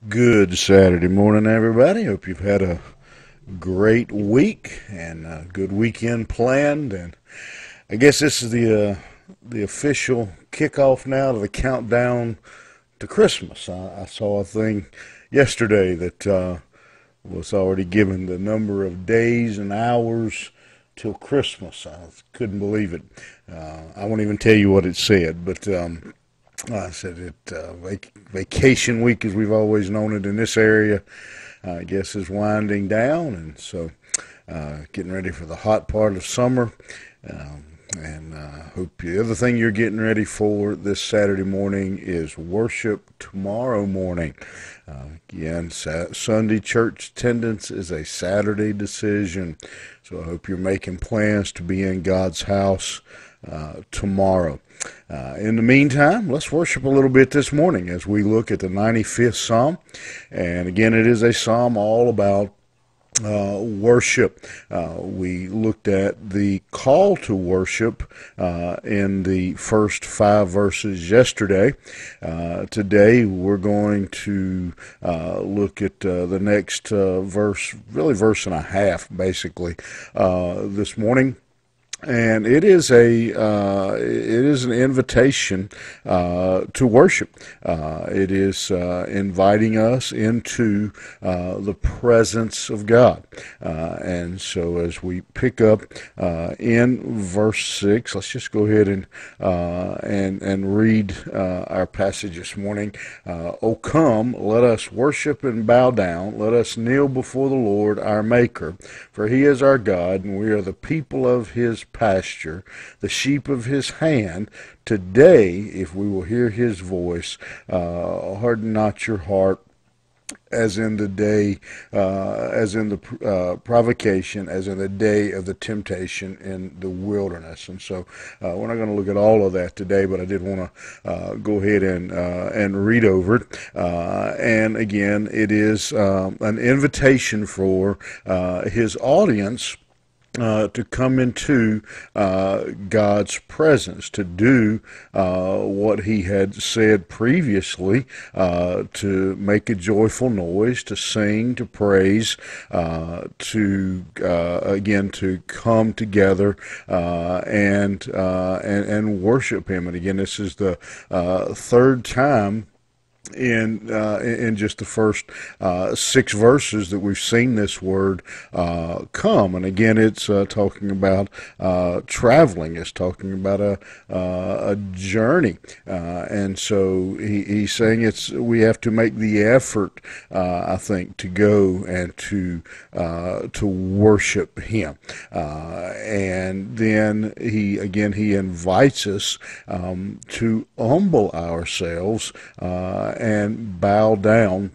Good Saturday morning, everybody. Hope you've had a great week and a good weekend planned. And I guess this is the official kickoff now to the countdown to Christmas. I saw a thing yesterday that was already given the number of days and hours till Christmas. I couldn't believe it. I won't even tell you what it said, but I said it vacation week, as we've always known it in this area, I guess is winding down, and so getting ready for the hot part of summer. And hope the other thing you're getting ready for this Saturday morning is worship tomorrow morning. Again, Sunday church attendance is a Saturday decision, so I hope you're making plans to be in God's house tomorrow. In the meantime, let's worship a little bit this morning as we look at the 95th Psalm. And again, it is a psalm all about worship. We looked at the call to worship in the first 5 verses yesterday. Today we're going to look at the next verse, really verse and a half, basically, this morning. And it is an invitation to worship. It is inviting us into the presence of God. And so as we pick up in verse 6, let's just go ahead and read our passage this morning. O come, let us worship and bow down. Let us kneel before the Lord our Maker. For he is our God, and we are the people of his pasture, the sheep of his hand. Today, if we will hear his voice, harden not your heart, as in the day, as in the provocation, as in the day of the temptation in the wilderness. And so we're not going to look at all of that today, but I did want to go ahead and read over it. And again, it is an invitation for his audience to come into God's presence, to do what he had said previously, to make a joyful noise, to sing, to praise, to again to come together and worship him. And again, this is the third time in just the first 6 verses that we've seen this word come. And again, it's talking about traveling. It's talking about a journey. And so he's saying we have to make the effort, I think, to go and to worship him. And then he invites us to humble ourselves and bow down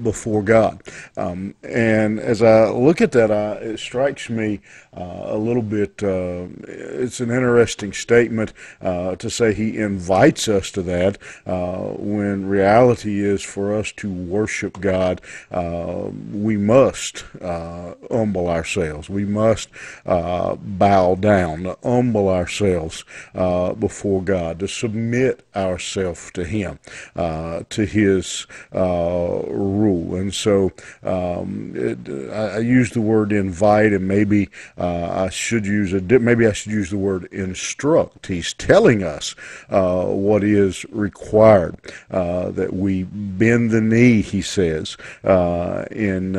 before God. And as I look at that, it strikes me a little bit, it's an interesting statement to say he invites us to that when reality is for us to worship God, we must humble ourselves. We must bow down, humble ourselves before God, to submit ourselves to him, to his rule. And so I use the word invite, and maybe I should use the word instruct. He's telling us what is required, that we bend the knee, he says in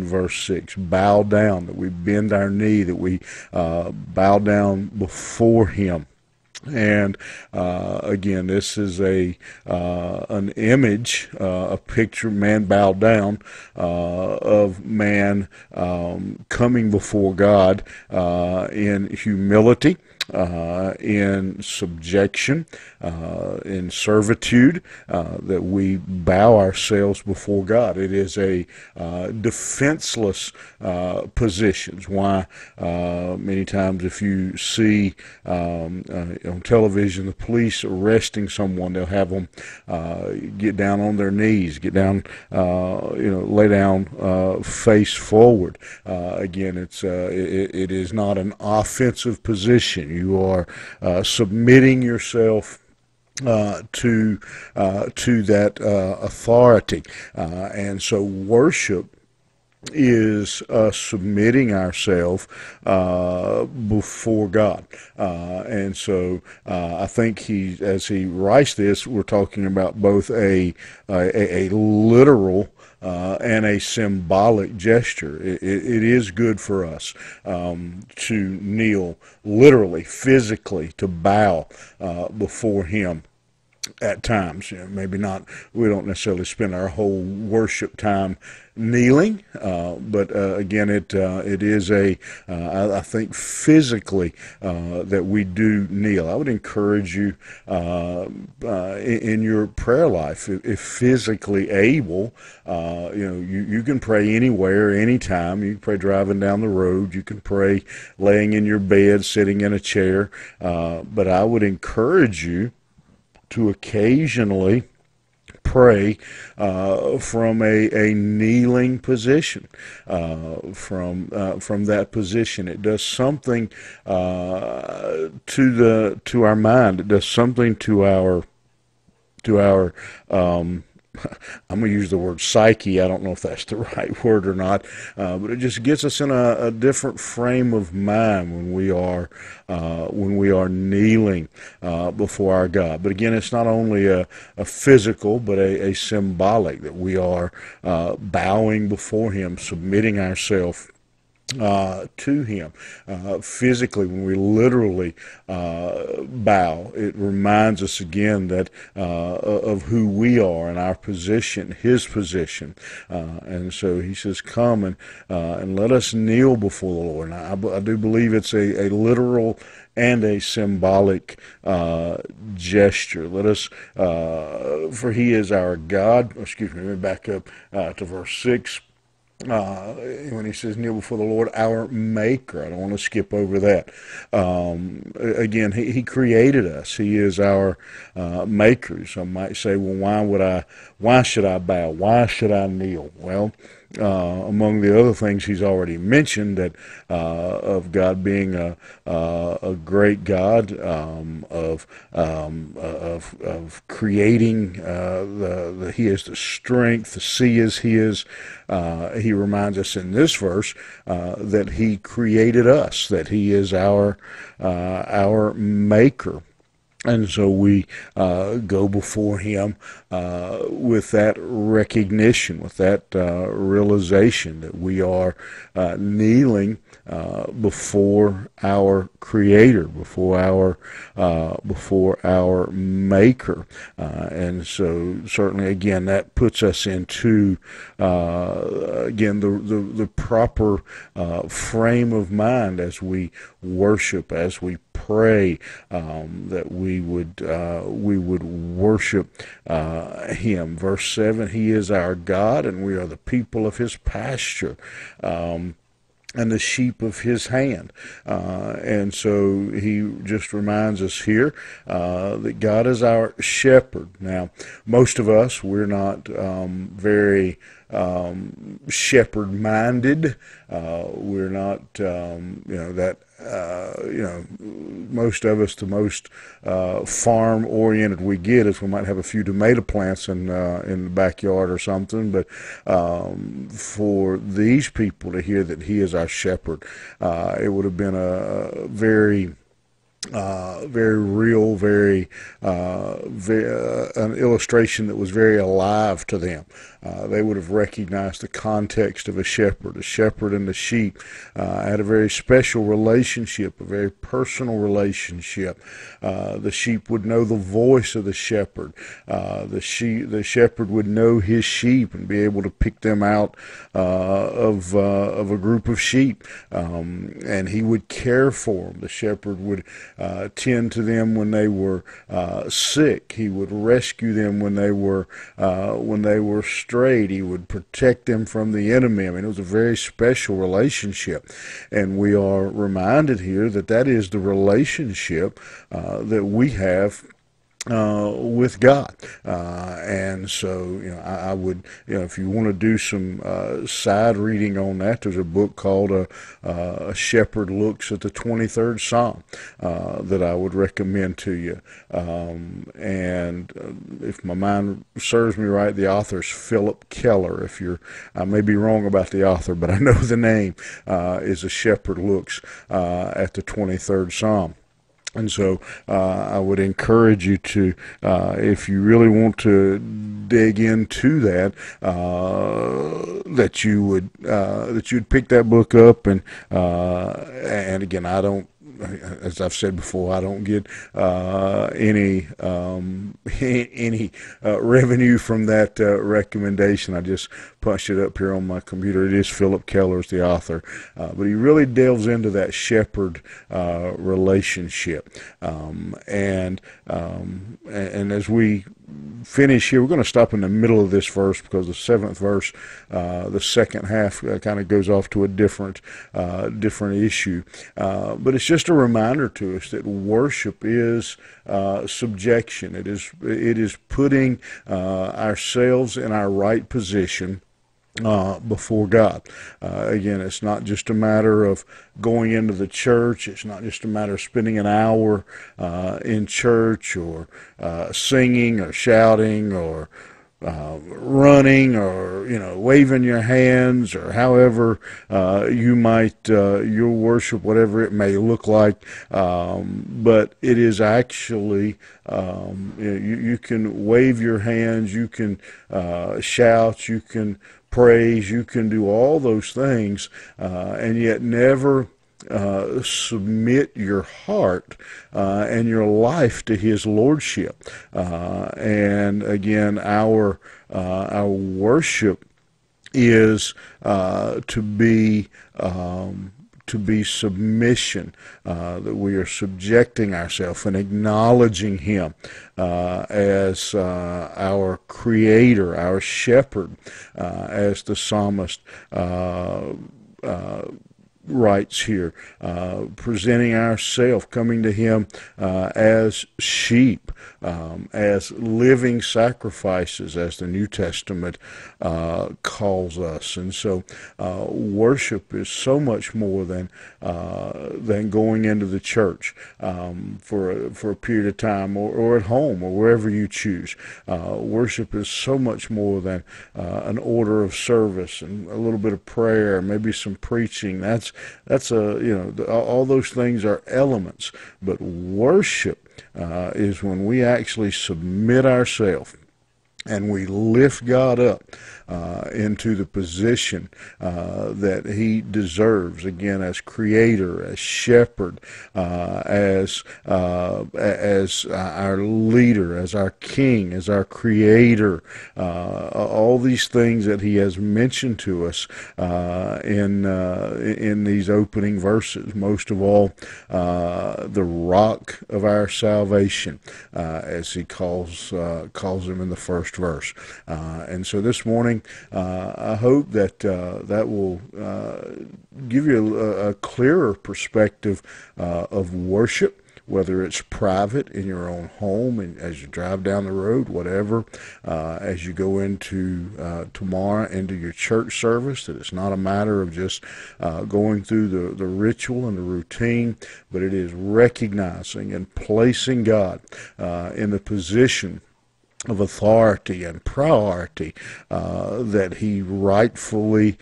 verse 6, bow down, that we bend our knee, that we bow down before him. And again, this is an image, a picture, man bowed down, of man coming before God in humility, in subjection, in servitude, that we bow ourselves before God. It is a defenseless position. Why many times if you see on television the police arresting someone, they'll have them get down on their knees, get down, lay down face forward. Again, it is not an offensive position. You are submitting yourself to that authority, and so worship is submitting ourselves before God. And so I think as he writes this, we're talking about both a literal and a symbolic gesture. It is good for us to kneel literally, physically, to bow before Him at times. Maybe not, we don't necessarily spend our whole worship time kneeling, but again, it is I think physically that we do kneel. I would encourage you in your prayer life, if physically able, you can pray anywhere, anytime. You can pray driving down the road. You can pray laying in your bed, sitting in a chair. But I would encourage you to occasionally pray from a kneeling position. From that position, it does something to our mind. It does something to our I'm going to use the word psyche. I don't know if that's the right word or not, but it just gets us in a different frame of mind when we are kneeling before our God. But again, it's not only a physical, but a symbolic, that we are bowing before Him, submitting ourselves to Him. Physically, when we literally bow, it reminds us again that of who we are and our position, His position. And so He says, "Come and let us kneel before the Lord." And I do believe it's a literal and a symbolic gesture. Let us, for He is our God. Excuse me. Let me back up to verse 6. When he says kneel before the Lord, our Maker. I don't want to skip over that. Again, he created us. He is our Maker. Some might say, well, why should I bow? Why should I kneel? Well, among the other things He's already mentioned, that of God being a great God, of creating, He is the strength, the sea is His. He reminds us in this verse that He created us, that He is our Maker. And so we go before Him with that recognition, with that realization that we are kneeling before our Creator, before our Maker. And so certainly, again, that puts us into again the proper frame of mind as we worship, as we pray, that we would worship Him. Verse 7, He is our God, and we are the people of His pasture, and the sheep of His hand. And so He just reminds us here that God is our shepherd. Now, most of us, we're not very shepherd-minded. We're not, that. Most of us, the most farm-oriented we get is we might have a few tomato plants in the backyard or something. But for these people to hear that He is our shepherd, it would have been a very real, very an illustration that was very alive to them. They would have recognized the context of a shepherd. A shepherd and the sheep had a very special relationship, a very personal relationship. The sheep would know the voice of the shepherd. The shepherd would know his sheep and be able to pick them out of a group of sheep, and he would care for them. The shepherd would tend to them when they were sick. He would rescue them when they were strayed. He would protect them from the enemy. I mean, it was a very special relationship, and we are reminded here that that is the relationship that we have with God. And so, I would, if you want to do some side reading on that, there's a book called A Shepherd Looks at the 23rd Psalm that I would recommend to you. And if my mind serves me right, the author is Philip Keller. I may be wrong about the author, but I know the name is A Shepherd Looks at the 23rd Psalm. And so I would encourage you to, if you really want to dig into that, that you'd pick that book up, and again, I don't. As I've said before, I don't get any revenue from that recommendation. I just punched it up here on my computer. It is Philip Keller, the author, but he really delves into that shepherd relationship, and as we finish here, we're going to stop in the middle of this verse because the seventh verse, the second half, kind of goes off to a different issue. But it's just a reminder to us that worship is subjection. It is putting ourselves in our right position before God. Again, it's not just a matter of going into the church. It's not just a matter of spending an hour in church, or singing or shouting, or running, or waving your hands, or however you might your worship, whatever it may look like. But it is actually you can wave your hands, you can shout, you can praise, you can do all those things, and yet never submit your heart and your life to His lordship. And again, our worship is to be submission, that we are subjecting ourselves and acknowledging Him as our Creator, our Shepherd, as the psalmist writes here, presenting ourselves, coming to Him as sheep, as living sacrifices, as the New Testament calls us. And so worship is so much more than going into the church for a period of time, or at home, or wherever you choose. Worship is so much more than an order of service and a little bit of prayer, maybe some preaching. All those things are elements, but worship is when we actually submit ourselves and we lift God up into the position that He deserves, again, as Creator, as Shepherd, as our leader, as our King, as our Creator. All these things that He has mentioned to us in these opening verses. Most of all, the rock of our salvation, as He calls Him in the first verse. And so this morning, I hope that that will give you a clearer perspective of worship, whether it's private in your own home and as you drive down the road, whatever, as you go into tomorrow into your church service, that it's not a matter of just going through the ritual and the routine, but it is recognizing and placing God in the position of authority and priority that He rightfully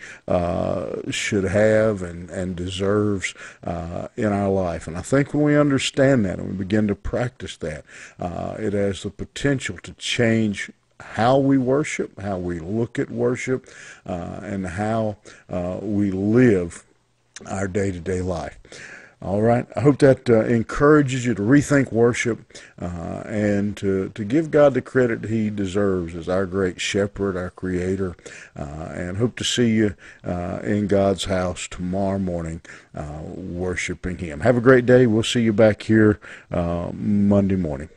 should have and deserves in our life. And I think when we understand that and we begin to practice that, it has the potential to change how we worship, how we look at worship, and how we live our day-to-day life. All right. I hope that encourages you to rethink worship and to give God the credit He deserves as our great shepherd, our Creator, and hope to see you in God's house tomorrow morning worshiping Him. Have a great day. We'll see you back here Monday morning.